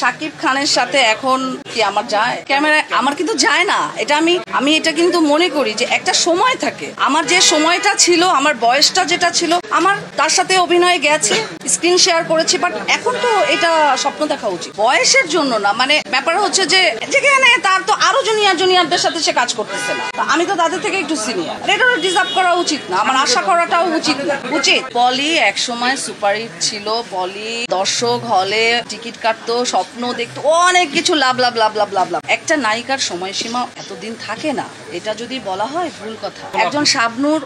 শাকিব খানের সাথে এখন কি আমার যায় ক্যামেরায়? আমার কিন্তু যায় না। এটা আমি এটা কিন্তু মনে করি যে একটা সময় থাকে, আমার যে সময়টা ছিল, আমার বয়সটা যেটা ছিল, আমার তার সাথে অভিনয় গেছে, স্ক্রিন শেয়ার করেছি, বাট এখন তো এটা স্বপ্ন দেখা উচিত, বয়সের জন্য না। মানে ব্যাপার হচ্ছে যে যেখানে তার তো আরো জুনিয়রদের সাথে সে কাজ করতেছে না, আমি তো তাদের থেকে একটু সিনিয়র, এটা ডিজার্ভ করা উচিত না, আমার আশা করাটাও উচিত না। পলি এক সময় সুপারহিট ছিল, পলি দর্শক হলে টিকিট কাটতো, স্বপ্ন দেখতো, অনেক কিছু লাভ লাভ লাভ লাভ লাভ লাভ। একটা নায়িকার সময়সীমা এতদিন থাকে না, এটা যদি বলা হয় ভুল কথা। একজন শাবনূর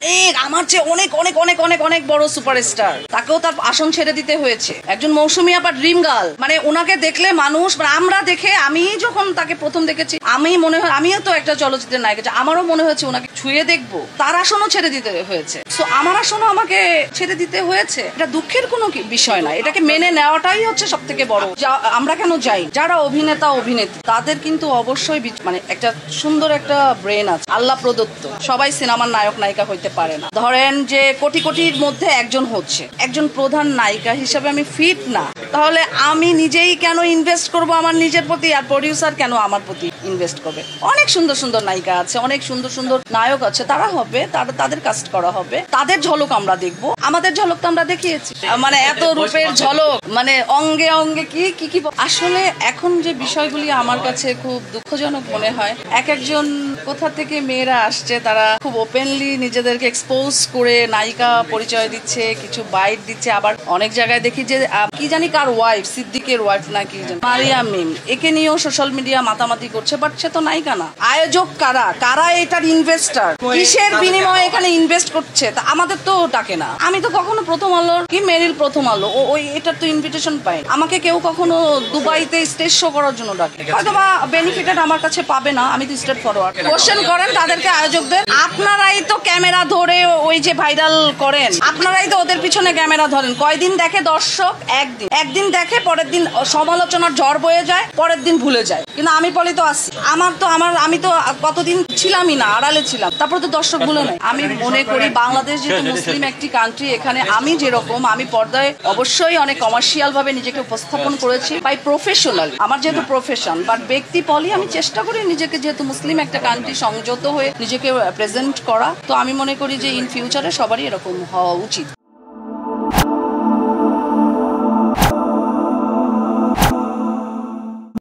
আমার চেয়ে অনেক অনেক অনেক অনেক অনেক বড় সুপারস্টার, তাকেও তার আসন ছেড়ে দিতে হয়েছে। একজন মৌসুমী আপা ড্রিম গার্ল, মানে ওনাকে দেখলে মানুষ, আমরা দেখে, আমি যখন তাকে প্রথম দেখেছি, আমি মনে হয় আমিও তো একটা চলচ্চিত্রের নায়িকা, আমারও মনে হয়েছে ওনাকে ছুঁয়ে দেখবো, তার আসনও ছেড়ে দিতে হয়েছে। সো আমার আসনও আমাকে ছেড়ে দিতে হয়েছে, এটা দুঃখের কোনো বিষয় না, এটাকে মেনে নেওয়াটাই হচ্ছে সব থেকে বড়। আমরা কেন যাই, যারা অভিনেতা অভিনেত্রী তাদের কিন্তু অবশ্যই মানে একটা সুন্দর একটা ব্রেন আছে, আল্লাহ প্রদত্ত। সবাই সিনেমার নায়ক নায়িকা হইতে পারে না। ধরেন যে কোটি কোটির মধ্যে একজন হচ্ছে, একজন প্রধান নায়িকা হিসেবে আমি ফিট না, তাহলে আমি নিজেই কেন ইনভেস্ট করব আমার নিজের প্রতি, আর প্রডিউসার কেন আমার প্রতি ইনভেস্ট করবে? অনেক সুন্দর সুন্দর নায়িকা আছে, অনেক সুন্দর সুন্দর নায়ক আছে, তারা হবে, তাদের কাস্ট করা হবে, তাদের ঝলক আমরা দেখবো, আমাদের ঝলক তো আমরা দেখিয়েছি। মানে এত রূপের ঝলক, মানে অঙ্গে অঙ্গে কি কি কি আসলে এখন যে বিষয়গুলি আমার কাছে খুব দুঃখজনক মনে হয়। একজন কোথা থেকে মেয়েরা আসছে, তারা খুব ওপেনলি নিজেদেরকে এক্সপোজ করে নায়িকা পরিচয় দিচ্ছে, কিছু বাইট দিচ্ছে, আবার অনেক জায়গায় দেখি যে কি জানি কার ওয়াইফ, সিদ্দিকের ওয়াইফ না কি জানি, মারিয়াম মিম, একে নিয়েও সোশ্যাল মিডিয়া মাতামাতি করছে, বাট সে তো নায়িকা না। আয়োজক কারা এটার ইনভেস্টার, কিসের বিনিময়ে এখানে ইনভেস্ট করছে, তা আমাদের তো ডাকে না। আমি তো কখনো প্রথম আলোর কি মেরিল প্রথম আলো ওই এটার তো ইনভিটেশন পাই, আমাকে কেউ কখনো দুবাইতে স্টেজ শো করার জন্য ডাকে, হয়তো বা বেনিফিটেড আমার কাছে পাবে না, আমি তো স্ট্রেট ফরওয়ার্ড। কোশ্চেন করেন তাদেরকে, আয়োজকদের, আপনারাই তো ক্যামেরা ধরে ওই যে ভাইরাল করেন, আপনারাই তো ওদের পিছনে ক্যামেরা ধরেন। কয়দিন দেখে দর্শক? একদিন দেখে, পরের দিন সমালোচনার ঝড় বয়ে যায়, পরের দিন ভুলে যায়। কিন্তু আমি পলি তো আসি, আমি তো কতদিন ছিলামই না, আড়ালে ছিলাম, তারপরে তো দর্শক ভুলে নাই। আমি মনে করি বাংলাদেশ যেহেতু মুসলিম একটি কান্ট্রি, এখানে আমি যেরকম, আমি পর্দায় অবশ্যই অনেক কমার্শিয়াল ভাবে নিজেকে উপস্থাপন করেছি, বাই প্রফেশনাল, আমার যেহেতু প্রফেশন, বাট ব্যক্তি পলি আমি চেষ্টা করি নিজেকে, যেহেতু মুসলিম একটা কান্ট্রি, সংযত হয়ে নিজেকে প্রেজেন্ট করা। তো আমি মনে করি যে ইন ফিউচারে সবারই এরকম হওয়া উচিত।